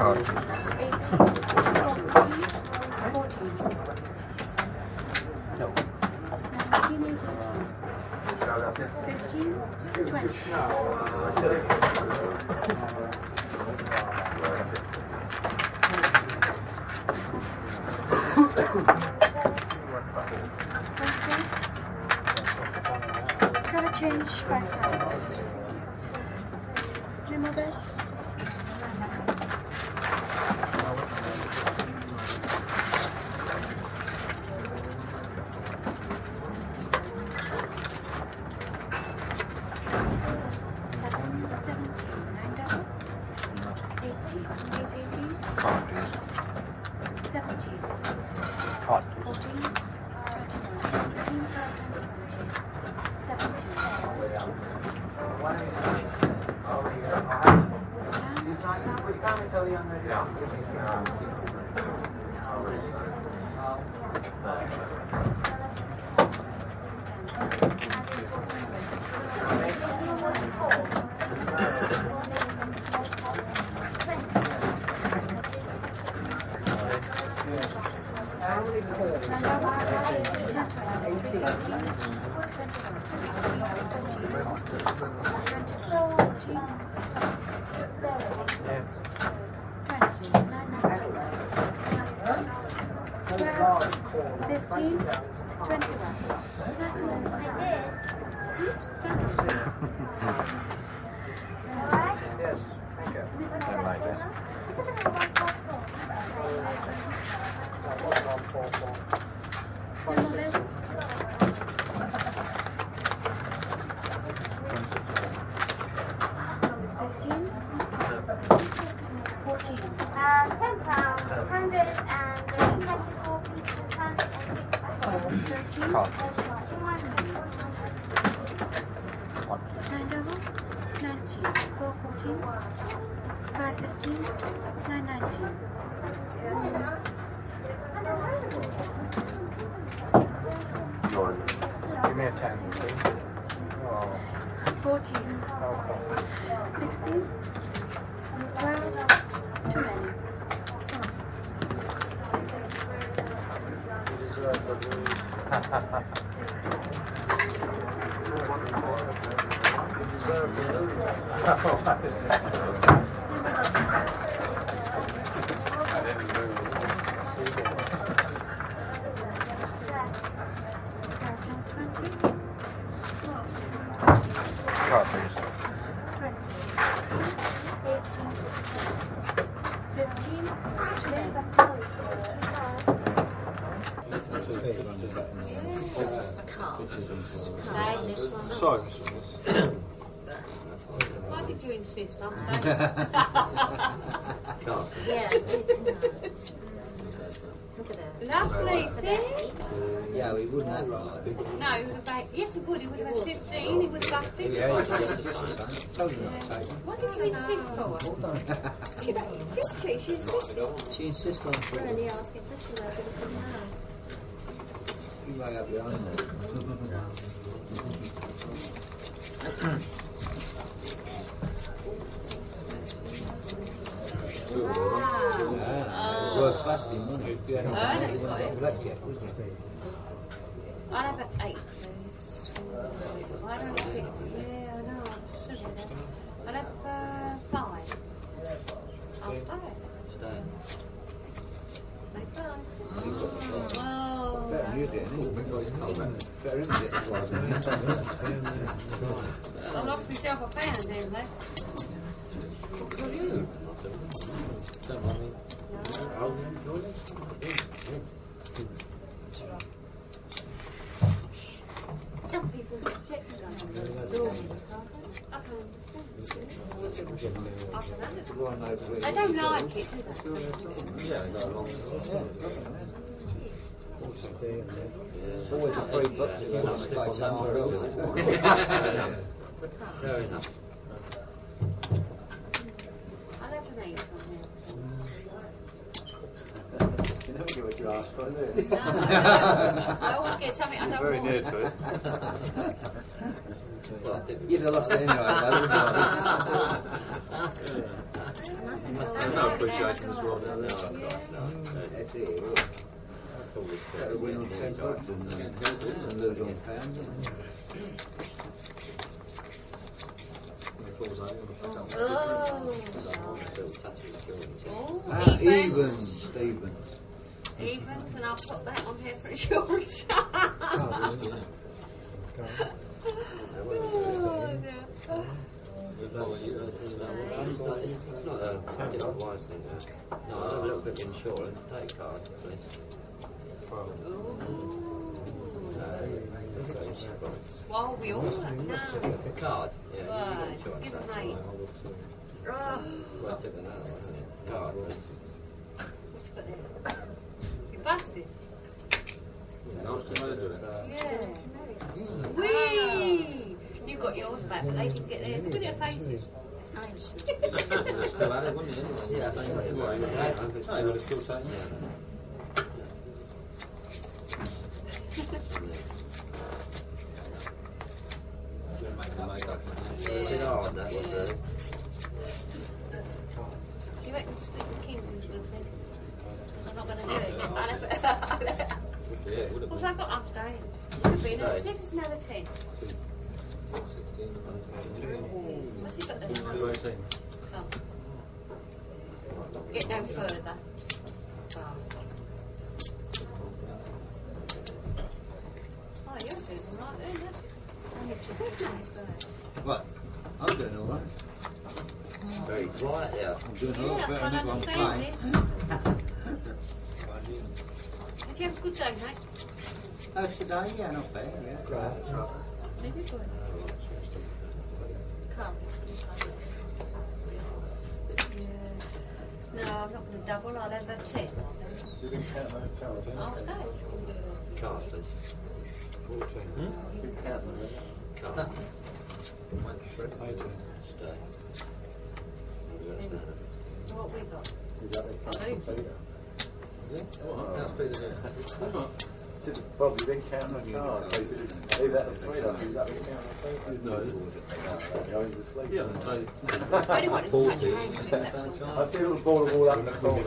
Card. 18, 14, No. 19, 18, 15, 20. Gotta change 5 times. Any more bets? Give me a 10, please. 14, 16, 12, too many. Card, please. 20, 16, 18, 15, Sorry, Miss Willis. Why did you insist? I'm saying. Yeah. Look at her. Lovely, see? Yeah, we wouldn't have. No, he would have had, yes, he would. He would have had 15. He would have busted. Yeah, it's just told you not to take them. Why did you insist for? She did she? She insisted. She insists on Really asking questions. I said, no. you lay up behind her. Wow. Worked busting, wasn't it? Yeah, that's got it. Blackjack, wasn't it? I'll have an 8, please. I don't think. Yeah, I know. I should have. I'll have 5. I'll stay. Stay. Make 5. Oh. Better than you did, isn't it? Better than you I lost myself a pound, didn't I? Don't mind me. Some people reject it. They don't like it, do they? It's always a free book that you want to stick somewhere else. Fair enough. I'll have an 8 on here. You never get what you asked for, do you? No, I always get something I don't Very want. near to it. Well, you'd have lost it anyway, though, wouldn't There's no appreciation as well down there. you? That's it, yeah. That's always Better win on 10 bucks and lose on pounds, isn't it? Oh, Evens. Evens, and I'll put that on here for insurance. It's not a particular wise thing. No, I have a little bit of insurance. Take a card, please. Well, we all know. Card? Yeah, Right, insurance. give That's mate. all. Well, I took another one, hasn't it? Card, please. What's got there? You busted? Yeah. Whee! You got yours back, but they didn't get theirs. Look at their faces. Still at it, wouldn't you? Yeah, that's right. No, you would have still taken it. It's hard, that was really. Do you reckon split the kings is a good thing? Because I'm not going to do it. What have I got? I'm staying. Could be another. See if it's another 10. What's he got there? Come. Get no further. Oh, you're doing all right then, What? I'm doing all right. Very quiet there. I'm doing a yeah, lot I better can't than what I'm understand playing. this. Did you have a good day, mate? Oh, today? Yeah, not bad, yeah. Did you do it? Come. Yeah. No, I'm not going to double. I'll have a 10. You didn't count those cards, I'll stay. Card, please. 14. You didn't count those. Card. 18. Stay. Maybe that's better. What we got? Is that the count for Peter? Is it? Oh, that's better than Said, Bob, you didn't count the cards. They said, leave that to three. I think that would count the Peter. No. He goes to sleep. Yeah, I only wanted to touch your hand. That's all. I see a little ball of all up in the corner.